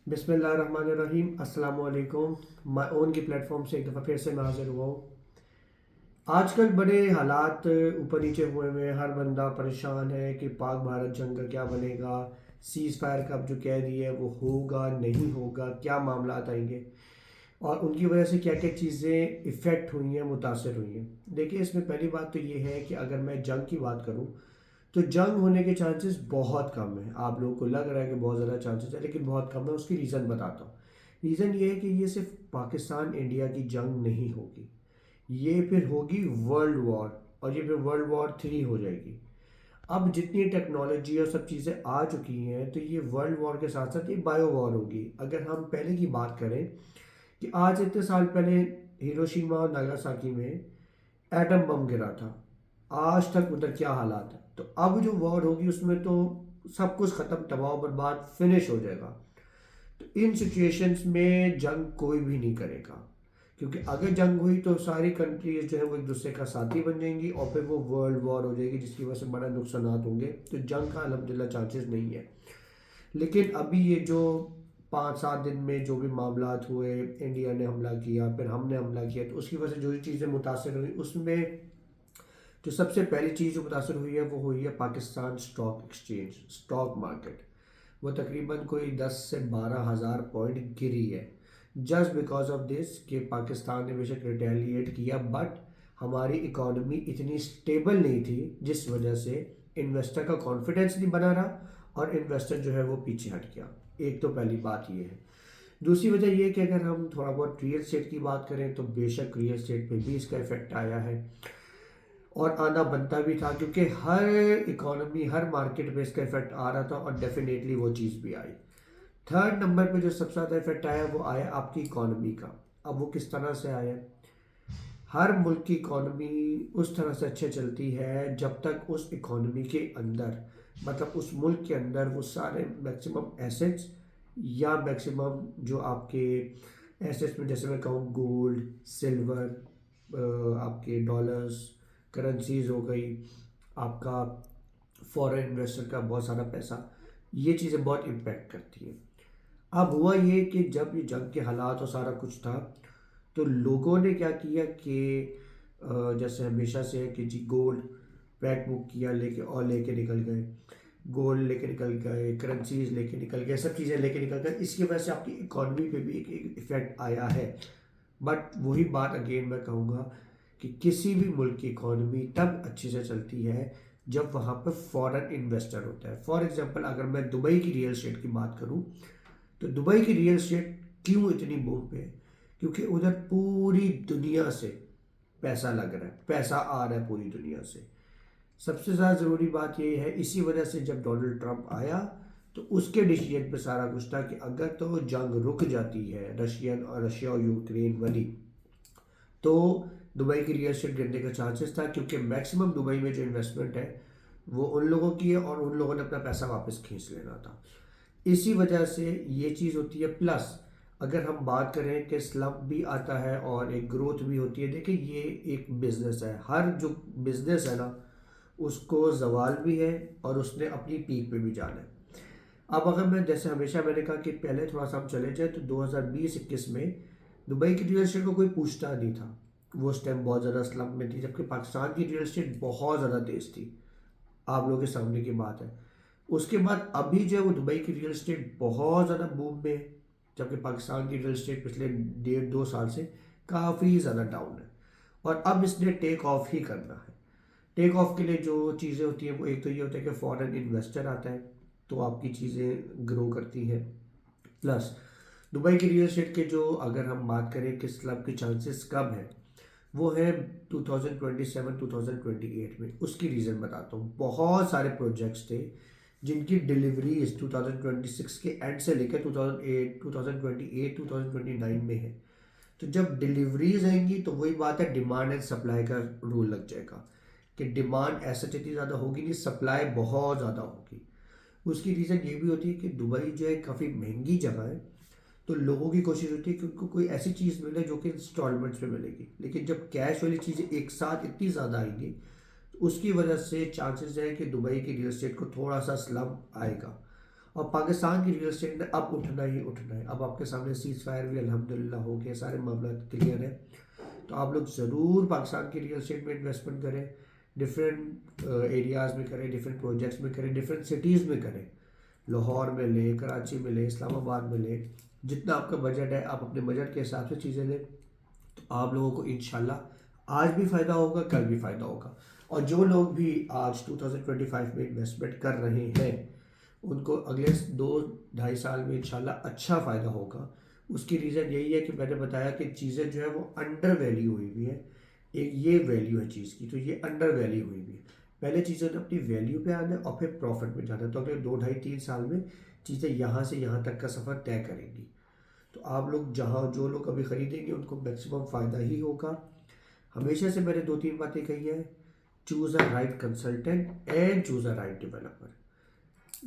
बिस्मिल्लाहिर्रहमानिर्रहीम अस्सलाम वालेकुम। माय ओन के प्लेटफॉर्म से एक दफ़ा फिर से मैं हाजिर हुआ हूँ। आजकल बड़े हालात ऊपर नीचे हुए हुए हैं, हर बंदा परेशान है कि पाक भारत जंग का क्या बनेगा, सीज़ फायर का अब जो कह रही है वो होगा नहीं होगा, क्या मामला आएंगे और उनकी वजह से क्या क्या चीज़ें इफ़ेक्ट हुई हैं, मुतासर हुई हैं। देखिए, इसमें पहली बात तो ये है कि अगर मैं जंग की बात करूँ तो जंग होने के चांसेस बहुत कम है। आप लोगों को लग रहा है कि बहुत ज़्यादा चांसेस है, लेकिन बहुत कम है। उसकी रीज़न बताता हूँ। रीज़न ये है कि ये सिर्फ पाकिस्तान इंडिया की जंग नहीं होगी, ये फिर होगी वर्ल्ड वॉर, और ये फिर वर्ल्ड वॉर 3 हो जाएगी। अब जितनी टेक्नोलॉजी और सब चीज़ें आ चुकी हैं तो ये वर्ल्ड वॉर के साथ साथ ये बायो वॉर होगी। अगर हम पहले की बात करें कि आज इतने साल पहले हिरोशिमा और नागासाकी में एटम बम गिरा था, आज तक उधर क्या हालात है। तो अब जो वॉर होगी उसमें तो सब कुछ ख़त्म, तबाह बर्बाद, फिनिश हो जाएगा। तो इन सिचुएशंस में जंग कोई भी नहीं करेगा, क्योंकि अगर जंग हुई तो सारी कंट्रीज जो है वो एक दूसरे का साथी बन जाएंगी और फिर वो वर्ल्ड वॉर हो जाएगी, जिसकी वजह से बड़ा नुकसान होंगे। तो जंग का अल्हम्दुलिल्लाह चांसेस नहीं है। लेकिन अभी ये जो 5-7 दिन में जो भी मामला हुए, इंडिया ने हमला किया, फिर हमने हमला किया, तो उसकी वजह से जो चीज़ें मुतासर हुई उसमें जो सबसे पहली चीज़ जो मुतासर हुई है वो हुई है Pakistan stock exchange, stock market. वो तकरीबन कोई 10 से 12 हज़ार पॉइंट गिरी है, जस्ट बिकॉज ऑफ दिस कि पाकिस्तान ने बेशक रिटेलिएट किया, बट हमारी इकॉनमी इतनी स्टेबल नहीं थी, जिस वजह से इन्वेस्टर का कॉन्फिडेंस नहीं बना रहा और इन्वेस्टर जो है वो पीछे हट गया। एक तो पहली बात ये है। दूसरी वजह ये कि अगर हम थोड़ा बहुत रियल स्टेट की बात करें तो बेशक रियल स्टेट पे भी इसका इफेक्ट आया है, और आना बनता भी था, क्योंकि हर इकोनॉमी, हर मार्केट पे इसका इफेक्ट आ रहा था और डेफिनेटली वो चीज़ भी आई। थर्ड नंबर पे जो सबसे ज़्यादा इफेक्ट आया वो आया आपकी इकोनॉमी का। अब वो किस तरह से आया? हर मुल्क की इकोनॉमी उस तरह से अच्छे चलती है जब तक उस इकोनॉमी के अंदर, मतलब उस मुल्क के अंदर, वो सारे मैक्सिमम एसेट्स या मैक्सिमम जो आपके एसेट्स में, जैसे मैं कहूँ गोल्ड, सिल्वर, आपके डॉलर्स, करेंसीज हो गई, आपका फॉरेन इन्वेस्टर का बहुत सारा पैसा, ये चीज़ें बहुत इम्पेक्ट करती हैं। अब हुआ ये कि जब ये जंग के हालात और सारा कुछ था तो लोगों ने क्या किया कि जैसे हमेशा से है कि जी गोल्ड पैक बुक किया, लेके और लेके निकल गए, गोल्ड लेके निकल गए, करेंसीज लेके निकल गए, सब चीज़ें लेके निकल गए। इसकी वजह से आपकी इकॉनमी पे भी एक इफेक्ट आया है। बट वही बात अगेन मैं कहूँगा कि किसी भी मुल्क की इकॉनमी तब अच्छे से चलती है जब वहाँ पर फॉरेन इन्वेस्टर होता है। फॉर एग्जांपल, अगर मैं दुबई की रियल एस्टेट की बात करूँ तो दुबई की रियल एस्टेट क्यों इतनी बूम पे है? क्योंकि उधर पूरी दुनिया से पैसा लग रहा है, पैसा आ रहा है पूरी दुनिया से। सबसे ज़्यादा ज़रूरी बात ये है, इसी वजह से जब डोनाल्ड ट्रंप आया तो उसके डिसीजन पे सारा कुछ था कि अगर तो जंग रुक जाती है रशिया और यूक्रेन वाली, तो दुबई की रियल एस्टेट गिरने का चांसेस था, क्योंकि मैक्सिमम दुबई में जो इन्वेस्टमेंट है वो उन लोगों की है और उन लोगों ने अपना पैसा वापस खींच लेना था। इसी वजह से ये चीज़ होती है। प्लस अगर हम बात करें कि स्लम्प भी आता है और एक ग्रोथ भी होती है। देखिए, ये एक बिजनेस है, हर जो बिजनेस है ना उसको जवाल भी है और उसने अपनी पीक पे भी जाना है। अब अगर मैं, जैसे हमेशा मैंने कहा कि पहले थोड़ा सा हम चले जाए तो 2020-21 में दुबई की रियल एस्टेट को कोई पूछता नहीं था। वो उस टाइम बहुत ज़्यादा स्लम्प में थी, जबकि पाकिस्तान की रियल एस्टेट बहुत ज़्यादा तेज़ थी। आप लोगों के सामने की बात है। उसके बाद अभी जो है वो दुबई की रियल एस्टेट बहुत ज़्यादा बूम में है, जबकि पाकिस्तान की रियल एस्टेट पिछले 1.5-2 साल से काफ़ी ज़्यादा डाउन है। और अब इसने टेक ऑफ ही करना है। टेक ऑफ के लिए जो चीज़ें होती हैं वो एक तो ये होता है कि फॉरेन इन्वेस्टर आता है तो आपकी चीज़ें ग्रो करती हैं। प्लस दुबई की रियल एस्टेट के जो, अगर हम बात करें कि स्लम के चांसेस कब हैं, वो है 2027-2028 में। उसकी रीज़न बताता हूँ। बहुत सारे प्रोजेक्ट्स थे जिनकी डिलीवरीज 2026 के एंड से लेकर 2028, 2029 में है। तो जब डिलीवरीज आएंगी तो वही बात है, डिमांड एंड सप्लाई का रूल लग जाएगा कि डिमांड ऐसा इतनी ज़्यादा होगी नहीं, सप्लाई बहुत ज़्यादा होगी। उसकी रीज़न ये भी होती है कि दुबई जो है काफ़ी महंगी जगह है, तो लोगों की कोशिश होती है कि उनको कोई ऐसी चीज़ मिले जो कि इंस्टॉलमेंट्स में मिलेगी। लेकिन जब कैश वाली चीज़ें एक साथ इतनी ज़्यादा आएंगी तो उसकी वजह से चांसेस है कि दुबई की रियल एस्टेट को थोड़ा सा स्लम आएगा। और पाकिस्तान की रियल एस्टेट ने अब उठना ही उठना है। अब आपके सामने सीज फायर भी अल्हम्दुलिल्लाह हो गया, सारे मामला क्लियर है। तो आप लोग ज़रूर पाकिस्तान की रियल एस्टेट में इन्वेस्टमेंट करें, डिफरेंट एरियाज़ में करें, डिफरेंट प्रोजेक्ट्स में करें, डिफरेंट सिटीज़ में करें। लाहौर में लें, कराची में लें, इस्लामाबाद में लें, जितना आपका बजट है आप अपने बजट के हिसाब से चीज़ें लें। तो आप लोगों को इंशाल्लाह आज भी फ़ायदा होगा, कल भी फ़ायदा होगा। और जो लोग भी आज 2025 में इन्वेस्टमेंट कर रहे हैं उनको अगले 2-2.5 साल में इंशाल्लाह अच्छा फ़ायदा होगा। उसकी रीज़न यही है कि मैंने बताया कि चीज़ें जो है वो अंडर वैल्यू हुई हुई है। एक ये वैल्यू है चीज़ की, तो ये अंडर वैल्यू हुई हुई है। पहले चीज़ें ने अपनी वैल्यू पे आना है और फिर प्रॉफिट में जाना है। तो अगले 2-2.5-3 साल में चीज़ें यहाँ से यहाँ तक का सफ़र तय करेंगी। तो आप लोग जहाँ जो लोग अभी ख़रीदेंगे उनको मैक्सिमम फ़ायदा ही होगा। हमेशा से मैंने 2-3 बातें कही हैं, choose a right consultant and choose a right developer.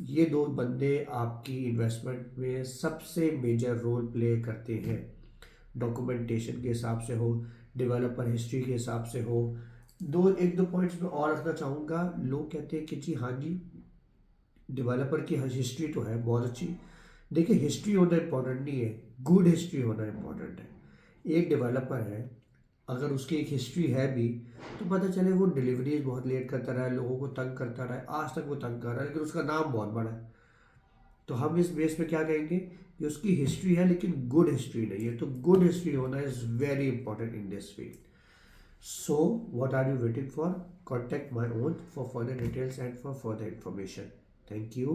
ये दो बंदे आपकी इन्वेस्टमेंट में सबसे मेजर रोल प्ले करते हैं। डॉक्यूमेंटेशन के हिसाब से हो, डेवलपर हिस्ट्री के हिसाब से हो। एक दो पॉइंट्स में और रखना चाहूँगा। लोग कहते हैं कि जी हाँ जी, डेवलपर की हिस्ट्री तो है बहुत अच्छी। देखिए, हिस्ट्री होना इम्पोर्टेंट नहीं है, गुड हिस्ट्री होना इम्पोर्टेंट है। एक डेवलपर है, अगर उसकी एक हिस्ट्री है भी तो पता चले वो डिलीवरीज बहुत लेट करता रहा है, लोगों को तंग करता रहा है, आज तक वो तंग कर रहा है, लेकिन उसका नाम बहुत बड़ा है। तो हम इस बेस पे क्या कहेंगे कि उसकी हिस्ट्री है लेकिन गुड हिस्ट्री नहीं है। तो गुड हिस्ट्री होना is very important in this field. So, what are you waiting for? Contact my own for further details and for further information. Thank you.